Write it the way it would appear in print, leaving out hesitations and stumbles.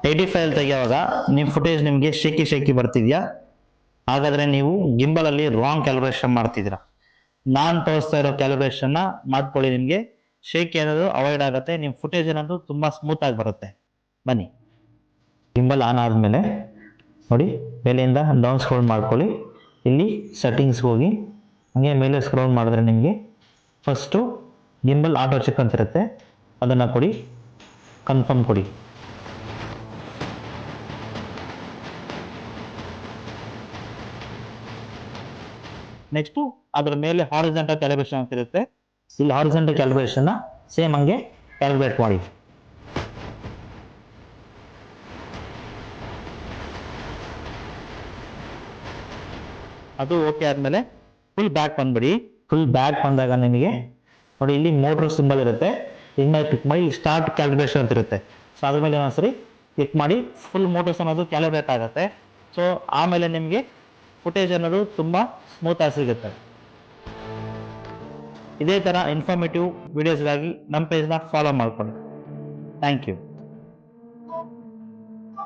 85 ತೆಗೆಯುವಾಗ ನಿಮ್ಮ ಫುಟೇಜ್ ನಿಮಗೆ ಶೇಕಿ ಬರ್ತಿದ್ಯಾ? ಹಾಗಾದ್ರೆ ನೀವು ಗಿಂಬಲ್ ಅಲ್ಲಿ ರಾಂಗ್ ಕ್ಯಾಲಿಬ್ರೇಷನ್ ಮಾಡ್ತಿದ್ದೀರಾ. ನಾನು ತೋರಿಸ್ತಾ ಇರೋ ಕ್ಯಾಲಿಬ್ರೇಷನ್ ಮಾಡ್ಕೊಳ್ಳಿ, ನಿಮಗೆ ಶೇಕಿ ಅನ್ನೋದು ಅವಾಯ್ಡ್ ಆಗುತ್ತೆ, ನಿಮ್ಮ ಫುಟೇಜ್ ಅನ್ನೋದು ತುಂಬಾ ಸ್ಮೂತ್ ಆಗಿ ಬರುತ್ತೆ. ಬನ್ನಿ, ಗಿಂಬಲ್ ಆನ್ ಆದಮೇಲೆ ನೋಡಿ, ಮೇಲೆಯಿಂದ ಡೌನ್ ಸ್ಕ್ರೋಲ್ ಮಾಡ್ಕೊಳ್ಳಿ. ಇಲ್ಲಿ ಸೆಟ್ಟಿಂಗ್ಸ್ಗೆ ಹೋಗಿ ಹಂಗೆ ಮೇಲೆ ಸ್ಕ್ರೋಲ್ ಮಾಡಿದ್ರೆ ನಿಮಗೆ ಫಸ್ಟು ಗಿಂಬಲ್ ಆಟೋ ಚೆಕ್ ಅಂತ ಇರುತ್ತೆ, ಅದನ್ನು ಕೊಡಿ, ಕನ್ಫರ್ಮ್ ಕೊಡಿ. ನೆಕ್ಸ್ಟು ಅದರ ಮೇಲೆ ಹಾರಿಜಾಂಟಲ್ ಕ್ಯಾಲಿಬ್ರೇಷನ್ ಅಂತ ಇರುತ್ತೆ, ಇಲ್ಲಿ ಹಾರಿಜಾಂಟಲ್ ಕ್ಯಾಲಿಬ್ರೇಷನ್ನ ಸೇಮ್ ಹಂಗೆ ಕ್ಯಾಲಿಬ್ರೇಟ್ ಮಾಡಿ. ಅದು ಓಕೆ ಆದಮೇಲೆ ಫುಲ್ ಬ್ಯಾಕ್ ಬಂದ್ಬಿಡಿ. ಫುಲ್ ಬ್ಯಾಕ್ ಬಂದಾಗ ನಿಮಗೆ ನೋಡಿ ಇಲ್ಲಿ ಮೋಟ್ರ್ ಸಿಂಬಲ್ ಇರುತ್ತೆ, ಇನ್ನು ಕ್ಲಿಕ್ ಮಾಡಿ ಸ್ಟಾರ್ಟ್ ಕ್ಯಾಲಿಬ್ರೇಷನ್ ಅಂತ ಇರುತ್ತೆ. ಸೊ ಅದ್ರ ಮೇಲೆ ಒಂದ್ಸರಿ ಕ್ಲಿಕ್ ಮಾಡಿ ಫುಲ್ ಮೋಟರ್ಸ್ ಅನ್ನೋದು ಕ್ಯಾಲಿಬ್ರೇಟ್ ಆಗುತ್ತೆ. ಸೊ ಆಮೇಲೆ ನಿಮಗೆ ಫುಟೇಜ್ ಅನ್ನೋದು ತುಂಬ ಸ್ಮೂತ್ ಆಗಿ ಸಿಗುತ್ತೆ. ಇದೇ ಥರ ಇನ್ಫಾರ್ಮೇಟಿವ್ ವಿಡಿಯೋಸ್ಗಾಗಿ ನಮ್ಮ ಪೇಜ್ನ ಫಾಲೋ ಮಾಡ್ಕೊಳ್ಳಿ. Thank you.